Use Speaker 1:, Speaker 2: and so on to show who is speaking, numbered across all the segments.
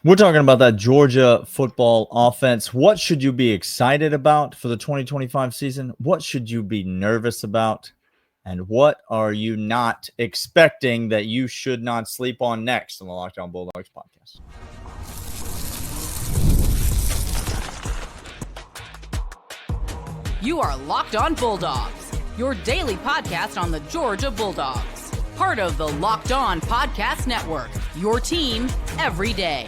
Speaker 1: We're talking about that Georgia football offense. What should you be excited about for the 2025 season? What should you be nervous about? And what are you not expecting that you should not sleep on next on the Locked On Bulldogs podcast?
Speaker 2: You are Locked On Bulldogs, your daily podcast on the Georgia Bulldogs. Part of the Locked On Podcast Network, your team every day.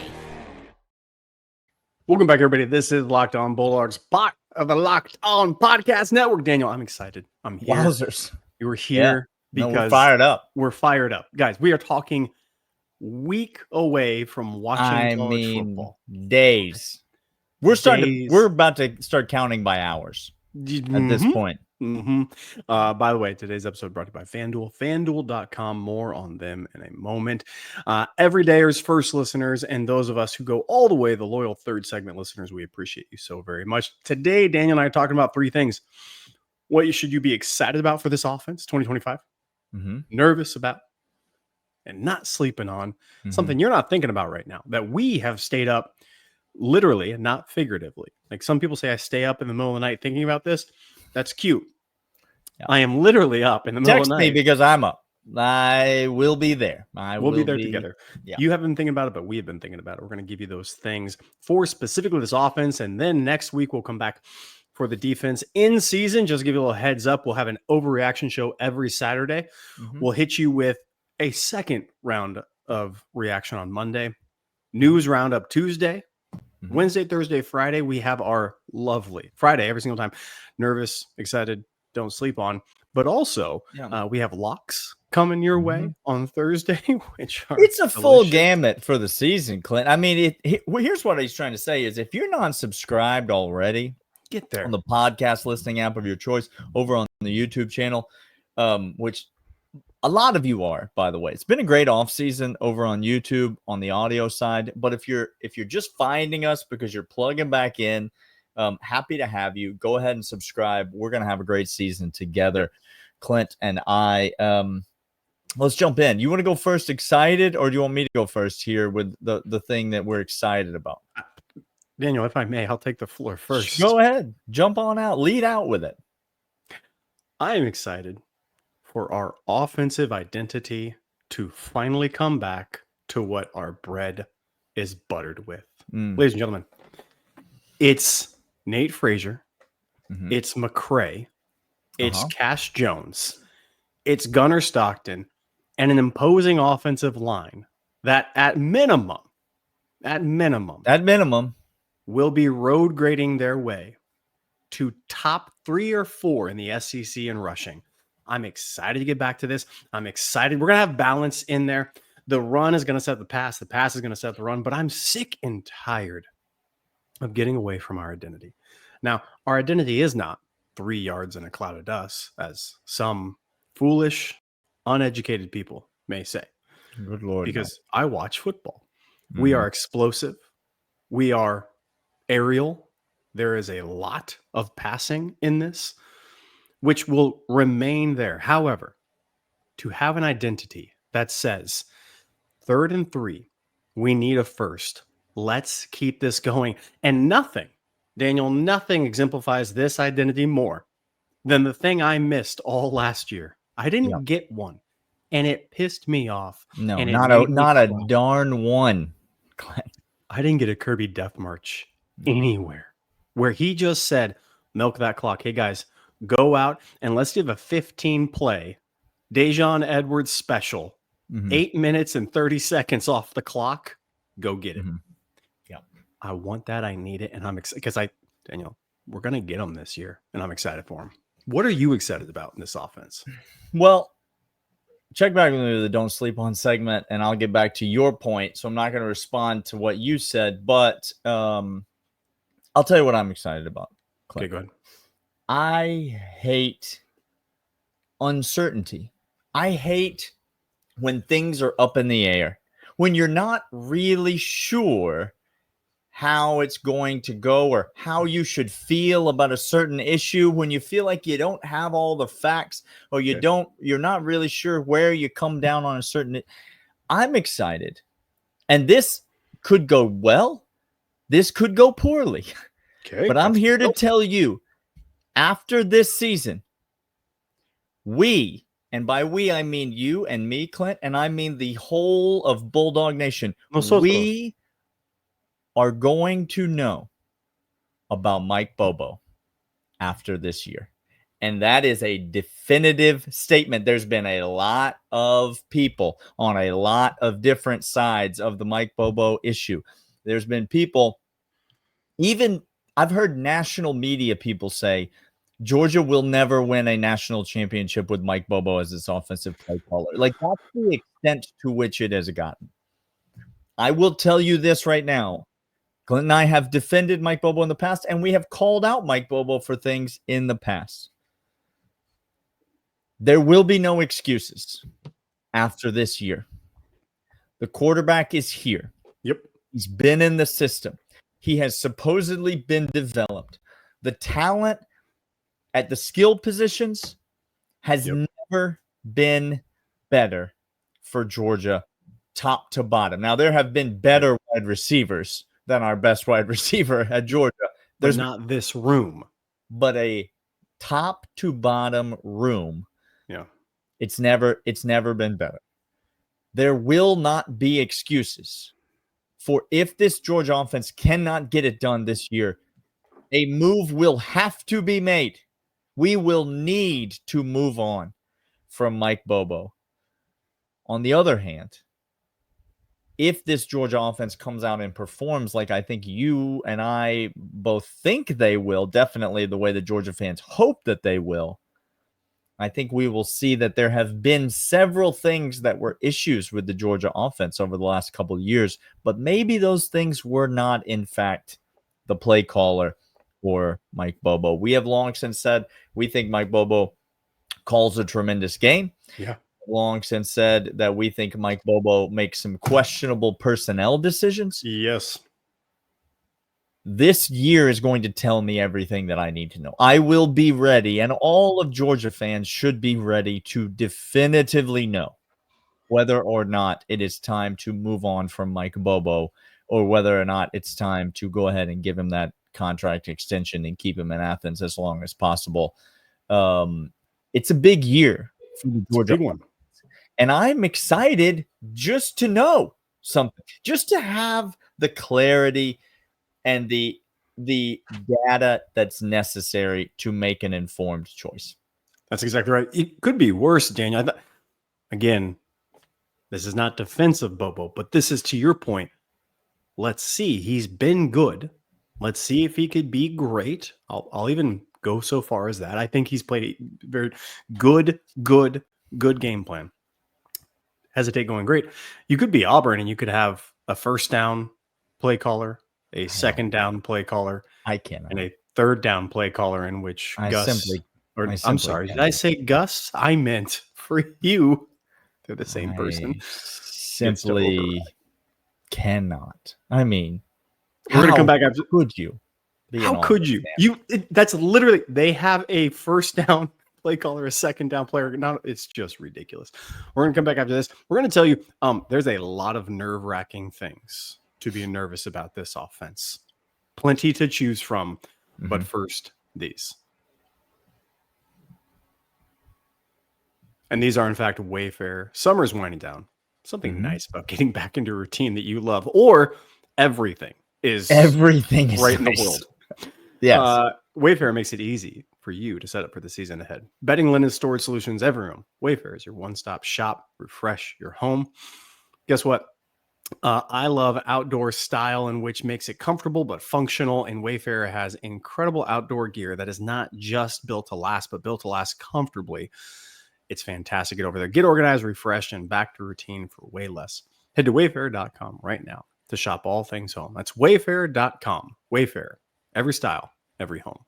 Speaker 3: Welcome back, everybody. This is Locked On Bulldogs, part of the Locked On Podcast Network. Daniel, I'm excited. I'm here.
Speaker 1: Wowzers.
Speaker 3: You were here because
Speaker 1: we're fired up.
Speaker 3: We're fired up. Guys, we are talking week away from watching college football.
Speaker 1: Days. We're about to start counting by hours at this point.
Speaker 3: By the way, today's episode brought to you by FanDuel. FanDuel.com. More on them in a moment. Everydayers, first listeners, and those of us who go all the way, the loyal third segment listeners, we appreciate you so very much. Today, Daniel and I are talking about three things. What should you be excited about for this offense, 2025? Nervous about, and not sleeping on. Something you're not thinking about right now that we have stayed up literally and not figuratively. Like some people say I stay up in the middle of the night thinking about this. That's cute. Yeah. I am literally up in the middle of the night.
Speaker 1: Text me because I'm up. I will be there.
Speaker 3: We'll be there together. Yeah. You have been thinking about it, but we have been thinking about it. We're going to give you those things for specifically this offense. And then next week, we'll come back for the defense in season. Just give you a little heads up. We'll have an overreaction show every Saturday. We'll hit you with a second round of reaction on Monday. News roundup Tuesday. Wednesday, Thursday, Friday, we have our lovely Friday every single time. Nervous, excited, don't sleep on. But also, we have locks coming your way on Thursday, which are
Speaker 1: it's a full gamut for the season, Clint. I mean, here's what he's trying to say is if you're not subscribed already,
Speaker 3: get there
Speaker 1: on the podcast listening app of your choice over on the YouTube channel, which a lot of you are, by the way. It's been a great off season over on YouTube on the audio side. But if you're just finding us because you're plugging back in, happy to have you. Go ahead and subscribe. We're going to have a great season together, Clint and I. Let's jump in. You want to go first, excited, or do you want me to go first here with the thing that we're excited about?
Speaker 3: Daniel, if I may, I'll take the floor first.
Speaker 1: Go ahead. Jump on out. Lead out with it.
Speaker 3: I am excited for our offensive identity to finally come back to what our bread is buttered with. Ladies and gentlemen, it's Nate Frazier, it's McCray, it's Cash Jones, it's Gunnar Stockton, and an imposing offensive line that at minimum, will be road grading their way to top 3 or 4 in the SEC in rushing. I'm excited to get back to this. I'm excited. We're going to have balance in there. The run is going to set the pass. The pass is going to set the run. But I'm sick and tired of getting away from our identity. Now, our identity is not 3 yards in a cloud of dust, as some foolish, uneducated people may say.
Speaker 1: Good Lord.
Speaker 3: Because I watch football. We are explosive. We are aerial. There is a lot of passing in this, which will remain there. However, to have an identity that says 3rd and 3, we need a first. Let's keep this going. And nothing, Daniel, nothing exemplifies this identity more than the thing I missed all last year. I didn't get one, and it pissed me off.
Speaker 1: No,
Speaker 3: and
Speaker 1: not a darn one.
Speaker 3: I didn't get a Kirby Death March anywhere where he just said, milk that clock. Hey, guys, go out and let's give a 15-play Dejon Edwards special, 8 minutes and 30 seconds off the clock. Go get it. Yeah, I want that. I need it. And I'm excited because Daniel, we're going to get him this year, and I'm excited for him. What are you excited about in this offense?
Speaker 1: Well, check back with me with the don't sleep on segment, and I'll get back to your point. So I'm not going to respond to what you said, but I'll tell you what I'm excited about. Clint.
Speaker 3: Okay, go ahead.
Speaker 1: I hate uncertainty. I hate when things are up in the air, when you're not really sure how it's going to go or how you should feel about a certain issue, when you feel like you don't have all the facts or you're not really sure where you come down on a certain. I'm excited. And this could go well. This could go poorly.
Speaker 3: Okay,
Speaker 1: but I'm here to tell you, after this season, and by we, I mean you and me, Clint, and I mean the whole of Bulldog Nation, we are going to know about Mike Bobo after this year. And that is a definitive statement. There's been a lot of people on a lot of different sides of the Mike Bobo issue. There's been people, even I've heard national media people say, Georgia will never win a national championship with Mike Bobo as its offensive play caller. Like, that's the extent to which it has gotten. I will tell you this right now. Clint and I have defended Mike Bobo in the past, and we have called out Mike Bobo for things in the past. There will be no excuses after this year. The quarterback is here.
Speaker 3: Yep.
Speaker 1: He's been in the system. He has supposedly been developed. The talent at the skill positions has never been better for Georgia, top to bottom. Now, there have been better wide receivers than our best wide receiver at Georgia.
Speaker 3: There's not this room.
Speaker 1: But a top to bottom room.
Speaker 3: Yeah.
Speaker 1: It's never been better. There will not be excuses for if this Georgia offense cannot get it done this year. A move will have to be made. We will need to move on from Mike Bobo. On the other hand, if this Georgia offense comes out and performs like I think you and I both think they will, definitely the way the Georgia fans hope that they will, I think we will see that there have been several things that were issues with the Georgia offense over the last couple of years, but maybe those things were not, in fact, the play caller or Mike Bobo. We have long since said we think Mike Bobo calls a tremendous game.
Speaker 3: Yeah.
Speaker 1: Long since said that we think Mike Bobo makes some questionable personnel decisions.
Speaker 3: Yes.
Speaker 1: This year is going to tell me everything that I need to know. I will be ready, and all of Georgia fans should be ready to definitively know whether or not it is time to move on from Mike Bobo, or whether or not it's time to go ahead and give him that contract extension and keep him in Athens as long as possible. It's a big year for the Georgia.
Speaker 3: Big one.
Speaker 1: And I'm excited just to know something, just to have the clarity and the data that's necessary to make an informed choice.
Speaker 3: That's exactly right. It could be worse, Daniel. Again, this is not defensive, Bobo, but this is to your point. Let's see. He's been good. Let's see if he could be great. I'll even go so far as that. I think he's played a very good game plan. Hesitate going great. You could be Auburn and you could have a first down play caller, a second down play caller, and a third down play caller in which I'm sorry, did I say Gus? I meant for you. They're the same person.
Speaker 1: Simply cannot. I mean,
Speaker 3: we're going to come back after.
Speaker 1: Could you?
Speaker 3: How could you? That's literally, they have a first down play caller, a second down player. Now it's just ridiculous. We're going to come back after this. We're going to tell you there's a lot of nerve-wracking things to be nervous about this offense. Plenty to choose from, but first, these. And these are, in fact, Wayfair. Summer's winding down. Something nice about getting back into a routine that you love, or everything is right in the world.
Speaker 1: Yes.
Speaker 3: Wayfair makes it easy for you to set up for the season ahead. Bedding, linen, storage solutions, every room. Wayfair is your one-stop shop. Refresh your home. Guess what? I love outdoor style, in which makes it comfortable but functional. And Wayfair has incredible outdoor gear that is not just built to last, but built to last comfortably. It's fantastic. Get over there. Get organized, refreshed, and back to routine for way less. Head to wayfair.com right now to shop all things home. That's wayfair.com. Wayfair. Every style, every home.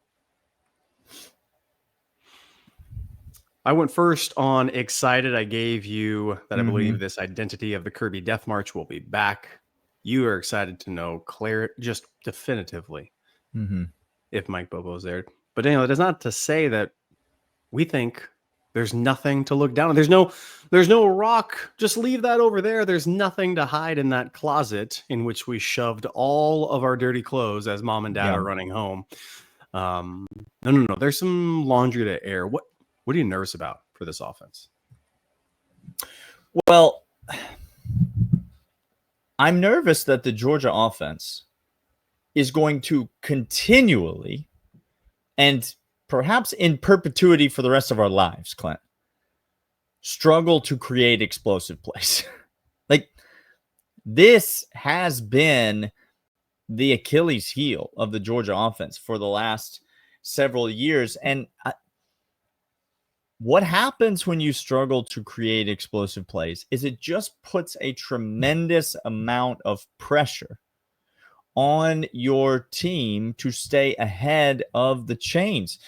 Speaker 3: I went first on excited. I gave you that I believe this identity of the Kirby Death March will be back. You are excited to know just definitively if Mike Bobo is there. But Daniel, it is not to say that we think There's nothing to look down on. There's no rock. Just leave that over there. There's nothing to hide in that closet in which we shoved all of our dirty clothes as mom and dad are running home. No. There's some laundry to air. What are you nervous about for this offense?
Speaker 1: Well, I'm nervous that the Georgia offense is going to continually and perhaps in perpetuity for the rest of our lives, Clint, struggle to create explosive plays. Like, this has been the Achilles heel of the Georgia offense for the last several years. And what happens when you struggle to create explosive plays is it just puts a tremendous amount of pressure on your team to stay ahead of the chains.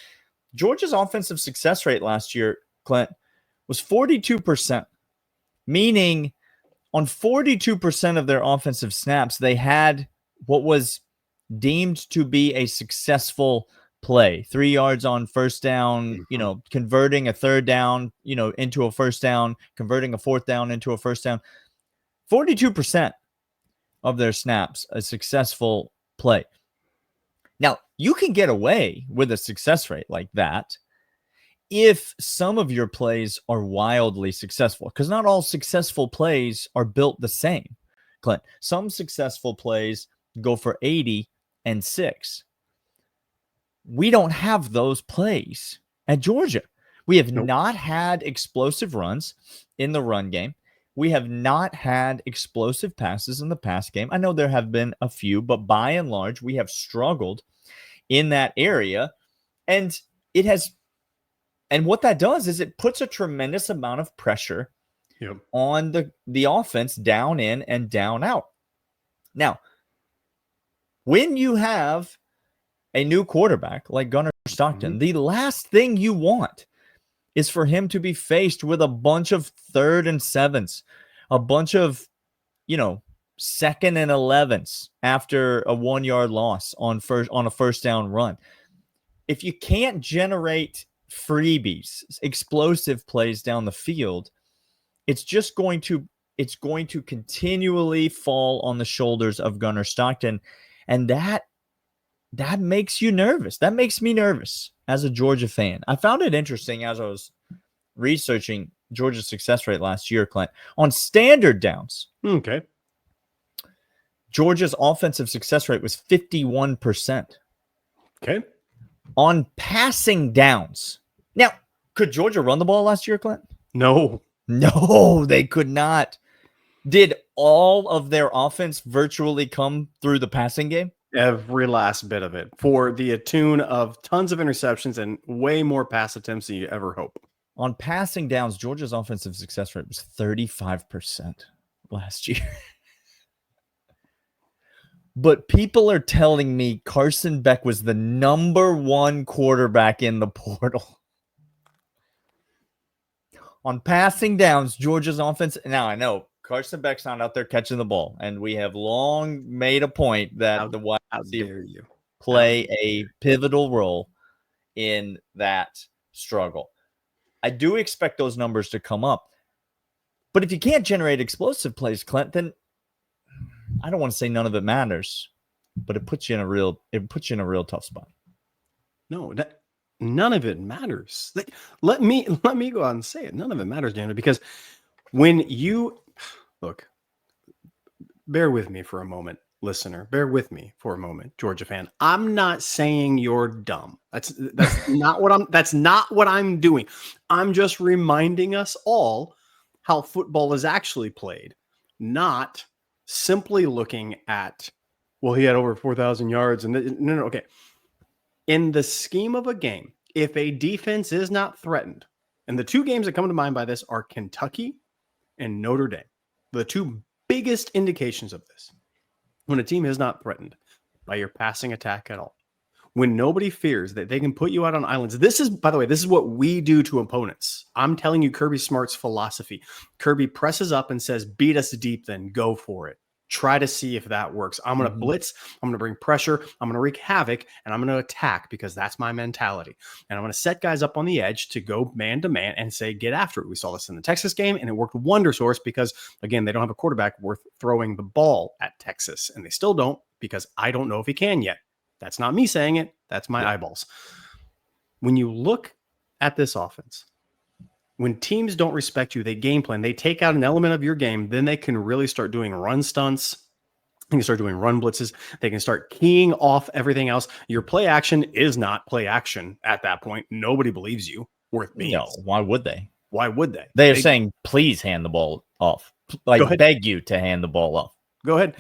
Speaker 1: Georgia's offensive success rate last year, Clint, was 42%, meaning on 42% of their offensive snaps, they had what was deemed to be a successful play. 3 yards on first down, converting a third down, into a first down, converting a fourth down into a first down. 42% of their snaps, a successful play. Now, you can get away with a success rate like that if some of your plays are wildly successful, because not all successful plays are built the same, Clint. Some successful plays go for 80 and 6. We don't have those plays at Georgia. We have not had explosive runs in the run game. We have not had explosive passes in the pass game. I know there have been a few, but by and large, we have struggled in that area. And what that does is it puts a tremendous amount of pressure on the offense down in and down out. Now, when you have a new quarterback like Gunnar Stockton, the last thing you want is for him to be faced with a bunch of 3rd and 7s, a bunch of, 2nd and 11s after a 1-yard loss on a first down run. If you can't generate freebies, explosive plays down the field, it's going to continually fall on the shoulders of Gunnar Stockton, and that makes you nervous. That makes me nervous as a Georgia fan. I found it interesting as I was researching Georgia's success rate last year, Clint. On standard downs, Georgia's offensive success rate was 51%.
Speaker 3: Okay.
Speaker 1: On passing downs. Now, could Georgia run the ball last year, Clint?
Speaker 3: No,
Speaker 1: they could not. Did all of their offense virtually come through the passing game?
Speaker 3: Every last bit of it, for the tune of tons of interceptions and way more pass attempts than you ever hope.
Speaker 1: On passing downs, Georgia's offensive success rate was 35% last year. But people are telling me Carson Beck was the number 1 quarterback in the portal. On passing downs, Georgia's offense. Now, I know Carson Beck's not out there catching the ball, and we have long made a point that the wide receivers play a pivotal role in that struggle. I do expect those numbers to come up. But if you can't generate explosive plays, Clint, then I don't want to say none of it matters, but it puts you in a real tough spot.
Speaker 3: No, none of it matters. Let me go out and say it. None of it matters, Daniel, because when you look, bear with me for a moment, listener. Bear with me for a moment, Georgia fan. I'm not saying you're dumb. That's not what I'm doing. I'm just reminding us all how football is actually played, not simply looking at, well, he had over 4,000 yards. And no, okay. In the scheme of a game, if a defense is not threatened, and the 2 games that come to mind by this are Kentucky and Notre Dame, the 2 biggest indications of this. When a team is not threatened by your passing attack at all, when nobody fears that they can put you out on islands. This is, by the way, this is what we do to opponents. I'm telling you Kirby Smart's philosophy. Kirby presses up and says, beat us deep, then go for it. Try to see if that works. I'm going to blitz. I'm going to bring pressure. I'm going to wreak havoc, and I'm going to attack because that's my mentality. And I'm going to set guys up on the edge to go man to man and say, get after it. We saw this in the Texas game, and it worked wonders for us because, again, they don't have a quarterback worth throwing the ball at Texas, and they still don't because I don't know if he can yet. That's not me saying it. That's my eyeballs. When you look at this offense, when teams don't respect you, they game plan, they take out an element of your game, then they can really start doing run stunts. They can start doing run blitzes. They can start keying off everything else. Your play action is not play action at that point. Nobody believes you worth beans.
Speaker 1: No, why would they?
Speaker 3: Why would they?
Speaker 1: They are saying, please hand the ball off. Like, beg you to hand the ball off.
Speaker 3: Go ahead.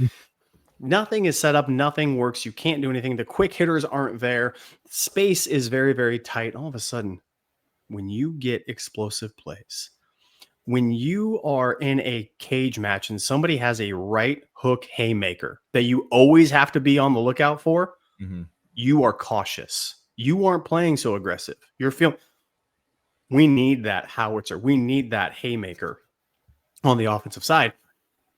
Speaker 3: Nothing is set up. Nothing works. You can't do anything. The quick hitters aren't there. Space is very, very tight. All of a sudden, when you get explosive plays, when you are in a cage match and somebody has a right hook haymaker that you always have to be on the lookout for, you are cautious. You aren't playing so aggressive. You're feeling, we need that howitzer. We need that haymaker on the offensive side.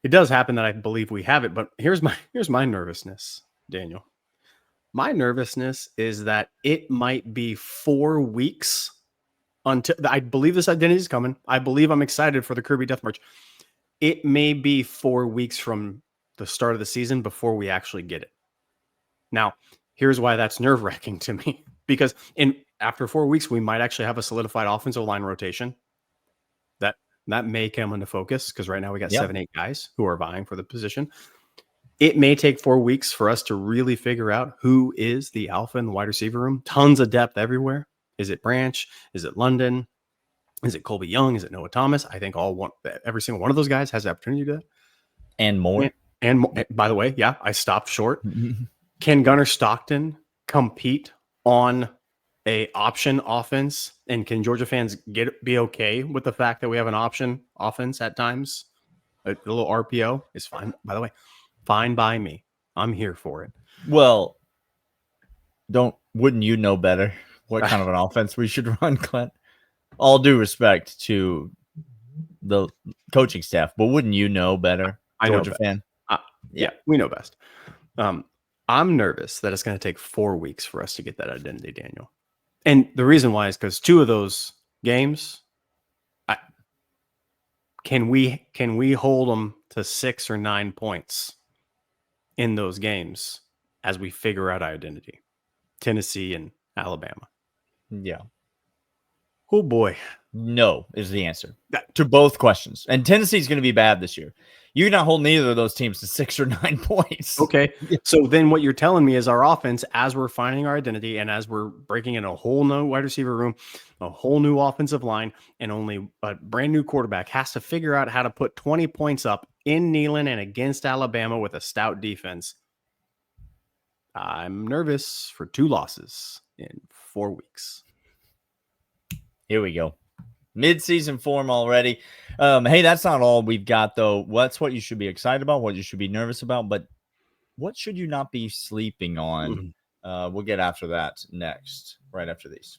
Speaker 3: It does happen that I believe we have it, but here's my nervousness, Daniel. My nervousness is that it might be 4 weeks until I believe this identity is coming. I believe I'm excited for the Kirby Death March. It may be 4 weeks from the start of the season before we actually get it. Now, here's why that's nerve-wracking to me. Because after 4 weeks, we might actually have a solidified offensive line rotation. That may come into focus because right now we got 7-8 guys who are vying for the position. It may take 4 weeks for us to really figure out who is the alpha in the wide receiver room. Tons of depth everywhere. Is it Branch? Is it London? Is it Colby Young? Is it Noah Thomas? I think every single one of those guys has the opportunity to do that.
Speaker 1: And more.
Speaker 3: And by the way, I stopped short. Can Gunnar Stockton compete on a option offense? And can Georgia fans be okay with the fact that we have an option offense at times? A little RPO is fine. By the way, fine by me. I'm here for it.
Speaker 1: Well, wouldn't you know better what kind of an offense we should run, Clint? All due respect to the coaching staff, but wouldn't you know better, Georgia fan?
Speaker 3: Yeah, we know best. I'm nervous that it's going to take 4 weeks for us to get that identity, Daniel. And the reason why is because 2 of those games, can we hold them to 6 or 9 points in those games as we figure out identity? Tennessee and Alabama.
Speaker 1: Yeah.
Speaker 3: Oh boy.
Speaker 1: No is the answer to both questions. And Tennessee's going to be bad this year. You're not holding either of those teams to 6 or 9 points.
Speaker 3: Okay. So then what you're telling me is our offense, as we're finding our identity and as we're breaking in a whole new wide receiver room, a whole new offensive line, and only a brand new quarterback has to figure out how to put 20 points up in Neyland and against Alabama with a stout defense. I'm nervous for 2 losses in 4 weeks.
Speaker 1: Here we go. Mid-season form already. Hey, that's not all we've got, though. That's what you should be excited about, what you should be nervous about, but what should you not be sleeping on? We'll get after that next, right after these.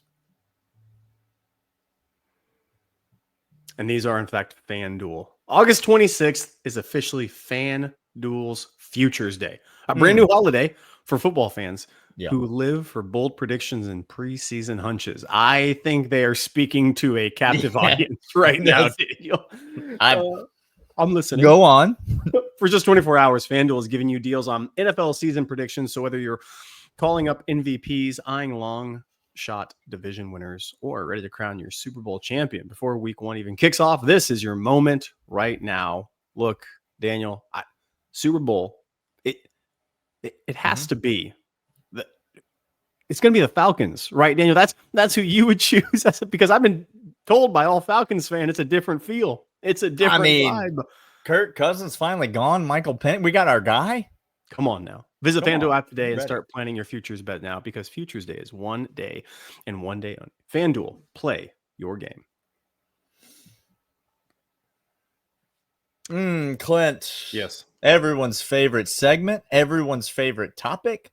Speaker 3: And these are, in fact, FanDuel. August 26th is officially FanDuel's Futures Day, a brand new holiday for football fans who live for bold predictions and preseason hunches. I think they are speaking to a captive audience right now, Daniel. I'm listening.
Speaker 1: Go on.
Speaker 3: For just 24 hours, FanDuel is giving you deals on NFL season predictions. So whether you're calling up MVPs, eyeing long shot division winners, or ready to crown your Super Bowl champion before week 1 even kicks off, this is your moment right now. Look, Daniel, Super Bowl, it has to be. It's going to be the Falcons, right, Daniel? That's who you would choose. Because I've been told by all Falcons fans it's a different feel. It's a different vibe.
Speaker 1: Kirk Cousins finally gone. Michael Penn, we got our guy.
Speaker 3: Come on now. Visit FanDuel app today and start planning your futures bet now because Futures Day is one day and one day only. FanDuel, play your game.
Speaker 1: Clint.
Speaker 3: Yes.
Speaker 1: Everyone's favorite segment, everyone's favorite topic.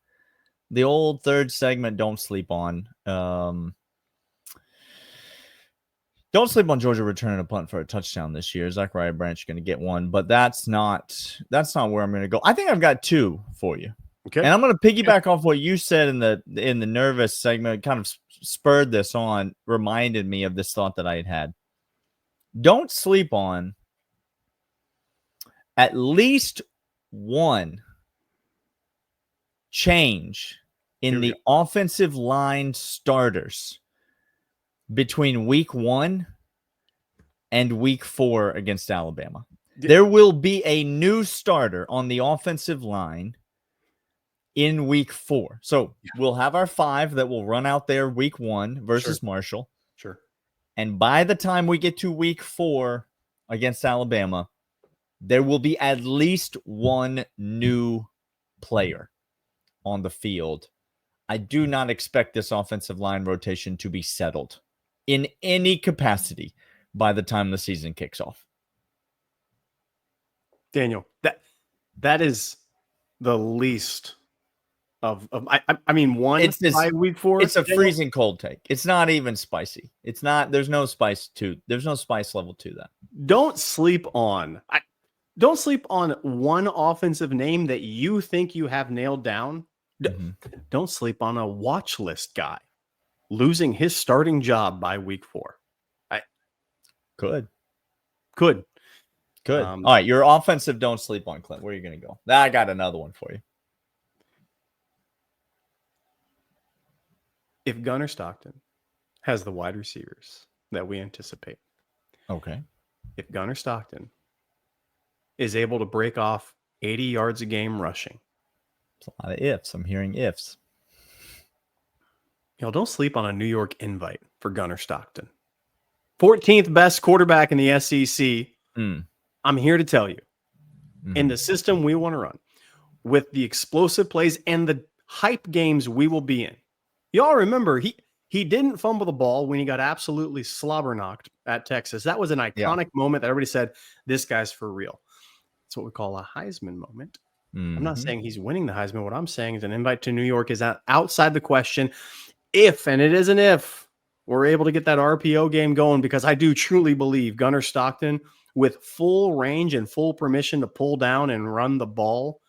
Speaker 1: The old third segment, don't sleep on. Don't sleep on Georgia returning a punt for a touchdown this year. Zachariah Branch going to get one, but that's not where I'm going to go. I think I've got two for you.
Speaker 3: Okay.
Speaker 1: And I'm going to piggyback off what you said in the nervous segment. Kind of spurred this on, reminded me of this thought that I had. Don't sleep on at least one change in the offensive line starters between week 1 and week 4 against Alabama. There will be a new starter on the offensive line in week 4. So we'll have our 5 that will run out there week 1 versus Marshall.
Speaker 3: Sure.
Speaker 1: And by the time we get to week 4 against Alabama, there will be at least one new player on the field. I do not expect this offensive line rotation to be settled in any capacity by the time the season kicks off.
Speaker 3: Daniel, that is the least of I mean, one
Speaker 1: it's this,
Speaker 3: by week 4.
Speaker 1: It's a freezing cold take. It's not even spicy. It's not. There's no spice level to that.
Speaker 3: Don't sleep on one offensive name that you think you have nailed down. Mm-hmm. Don't sleep on a watch list guy losing his starting job by week 4.
Speaker 1: Could. All right, your offensive don't sleep on, Clint. Where are you going to go? I got another one for you.
Speaker 3: If Gunnar Stockton has the wide receivers that we anticipate,
Speaker 1: okay.
Speaker 3: If Gunnar Stockton is able to break off 80 yards a game rushing,
Speaker 1: it's a lot of ifs. I'm hearing ifs.
Speaker 3: Don't sleep on a New York invite for Gunnar Stockton. 14th best quarterback in the SEC. I'm here to tell you, in the system we want to run, with the explosive plays and the hype games we will be in. Y'all remember, he didn't fumble the ball when he got absolutely slobber knocked at Texas. That was an iconic moment that everybody said, this guy's for real. It's what we call a Heisman moment. I'm not saying he's winning the Heisman. What I'm saying is an invite to New York is outside the question. If, and it is an if, we're able to get that RPO game going, because I do truly believe Gunnar Stockton, with full range and full permission to pull down and run the ball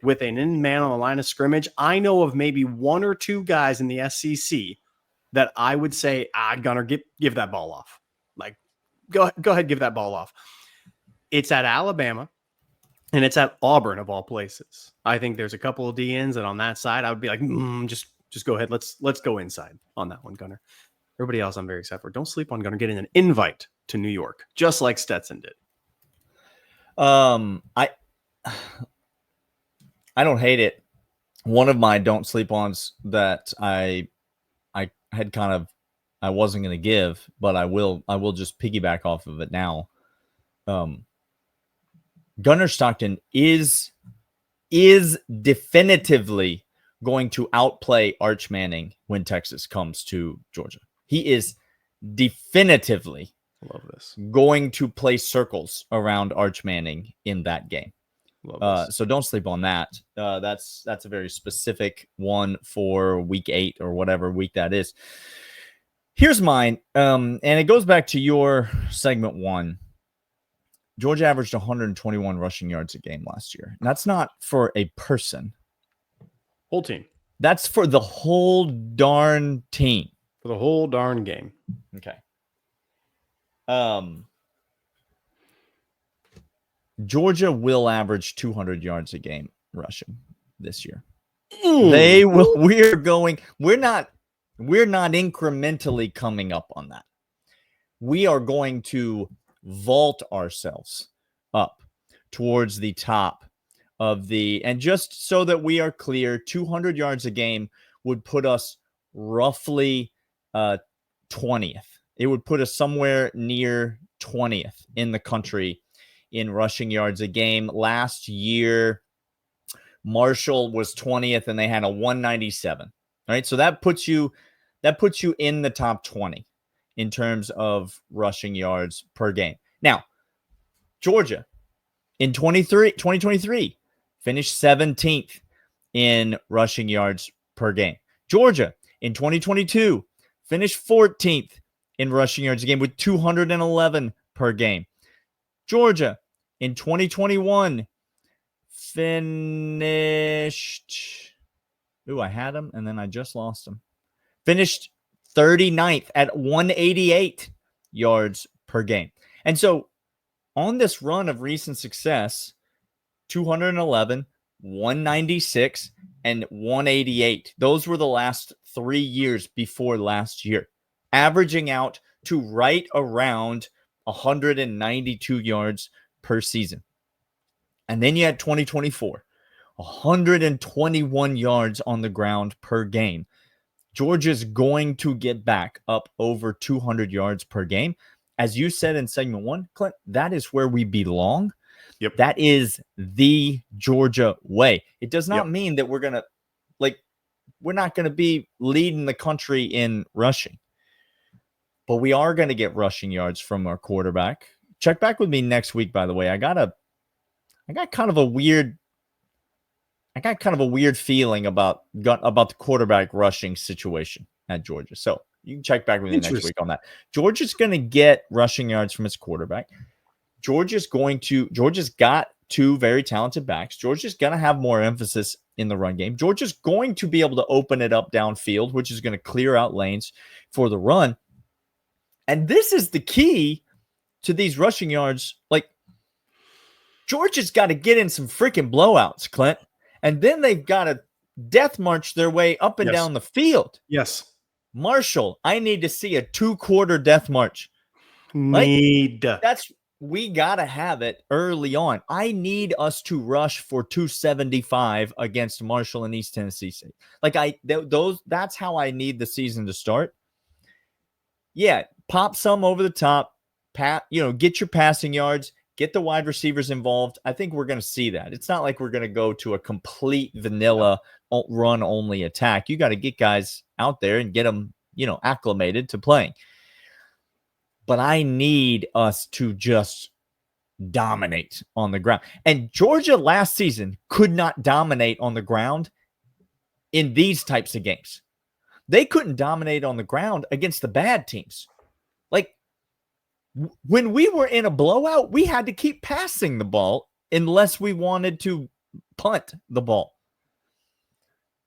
Speaker 3: with an in man on the line of scrimmage, I know of maybe one or two guys in the SEC that I would say, Gunnar, give that ball off. Like, go ahead, give that ball off. It's at Alabama. And it's at Auburn, of all places. I think there's a couple of DNs, and on that side, I would be like, just go ahead. Let's go inside on that one, Gunnar. Everybody else, I'm very excited for. Don't sleep on Gunnar getting an invite to New York, just like Stetson did.
Speaker 1: I don't hate it. One of my don't sleep ons that I had I wasn't going to give, but I will just piggyback off of it now. Gunnar Stockton is definitively going to outplay Arch Manning when Texas comes to Georgia. He is definitively going to play circles around Arch Manning in that game. So don't sleep on that. That's a very specific one for week 8 or whatever week that is. Here's mine, and it goes back to your segment 1. Georgia averaged 121 rushing yards a game last year. And that's not for a person.
Speaker 3: Whole team.
Speaker 1: That's for the whole darn team.
Speaker 3: For the whole darn game.
Speaker 1: Okay. Georgia will average 200 yards a game rushing this year. They will. We're not incrementally coming up on that. We are going to vault ourselves up towards the top of and just so that we are clear, 200 yards a game would put us roughly 20th. It would put us somewhere near 20th in the country in rushing yards a game. Last year, Marshall was 20th and they had a 197. All right. So that puts you in the top 20 in terms of rushing yards per game. Now, Georgia in 2023 finished 17th in rushing yards per game. Georgia in 2022 finished 14th in rushing yards a game with 211 per game. Georgia in 2021 finished. I had him and then I just lost him. Finished 39th at 188 yards per game. And so on this run of recent success, 211, 196, and 188. Those were the last 3 years before last year, averaging out to right around 192 yards per season. And then you had 2024, 121 yards on the ground per game. Georgia's going to get back up over 200 yards per game. As you said in segment 1, Clint, that is where we belong.
Speaker 3: Yep.
Speaker 1: That is the Georgia way. It does not mean that we're not going to be leading the country in rushing, but we are going to get rushing yards from our quarterback. Check back with me next week, by the way. I got kind of a weird feeling about the quarterback rushing situation at Georgia. So you can check back with me next week on that. Georgia's going to get rushing yards from its quarterback. Georgia's got two very talented backs. Georgia's going to have more emphasis in the run game. Georgia's going to be able to open it up downfield, which is going to clear out lanes for the run. And this is the key to these rushing yards. Like, Georgia's got to get in some freaking blowouts, Clint. And then they've got to death march their way up and down the field.
Speaker 3: Yes.
Speaker 1: Marshall, I need to see a 2-quarter death march. We got to have it early on. I need us to rush for 275 against Marshall and East Tennessee State. That's how I need the season to start. Yeah, pop some over the top, get your passing yards, get the wide receivers involved. I think we're going to see that. It's not like we're going to go to a complete vanilla run only attack. You got to get guys out there and get them, acclimated to playing. But I need us to just dominate on the ground. And Georgia last season could not dominate on the ground in these types of games. They couldn't dominate on the ground against the bad teams. Like, when we were in a blowout, we had to keep passing the ball unless we wanted to punt the ball.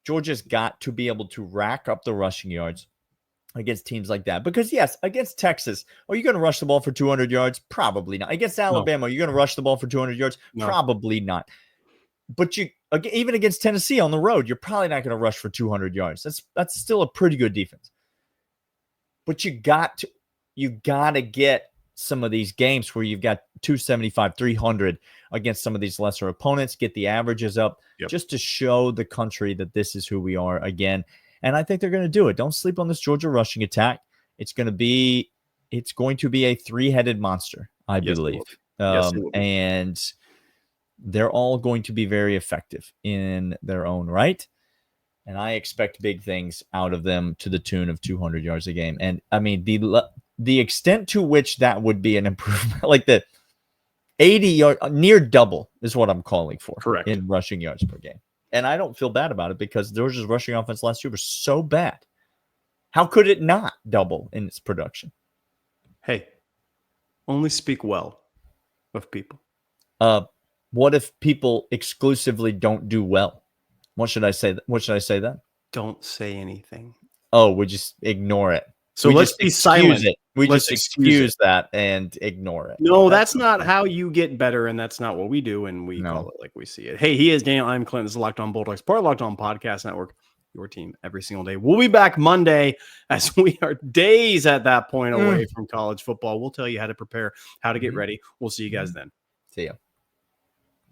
Speaker 1: Georgia's got to be able to rack up the rushing yards against teams like that. Because, yes, against Texas, are you going to rush the ball for 200 yards? Probably not. Against Alabama, are you going to rush the ball for 200 yards? No. Probably not. But even against Tennessee on the road, you're probably not going to rush for 200 yards. That's still a pretty good defense. But you got to get some of these games where you've got 275, 300 against some of these lesser opponents, get the averages up just to show the country that this is who we are again. And I think they're going to do it. Don't sleep on this Georgia rushing attack. It's going to be a 3-headed monster, I believe. And they're all going to be very effective in their own right. And I expect big things out of them to the tune of 200 yards a game. And I mean, the extent to which that would be an improvement, like the 80-yard, near double is what I'm calling for.
Speaker 3: Correct.
Speaker 1: In rushing yards per game. And I don't feel bad about it because Georgia's rushing offense last year was so bad. How could it not double in its production?
Speaker 3: Hey, only speak well of people.
Speaker 1: What if people exclusively don't do well? What should I say? What should I say then?
Speaker 3: Don't say anything.
Speaker 1: Oh, we just ignore it.
Speaker 3: So let's be silent.
Speaker 1: We just excuse that and ignore it.
Speaker 3: No, that's not how you get better, and that's not what we do, and we call it like we see it. Hey, he is Daniel. I'm Clint. This is Locked On Bulldogs, part of Locked On Podcast Network, your team every single day. We'll be back Monday as we are days at that point away from college football. We'll tell you how to prepare, how to get ready. We'll see you guys then.
Speaker 1: See ya.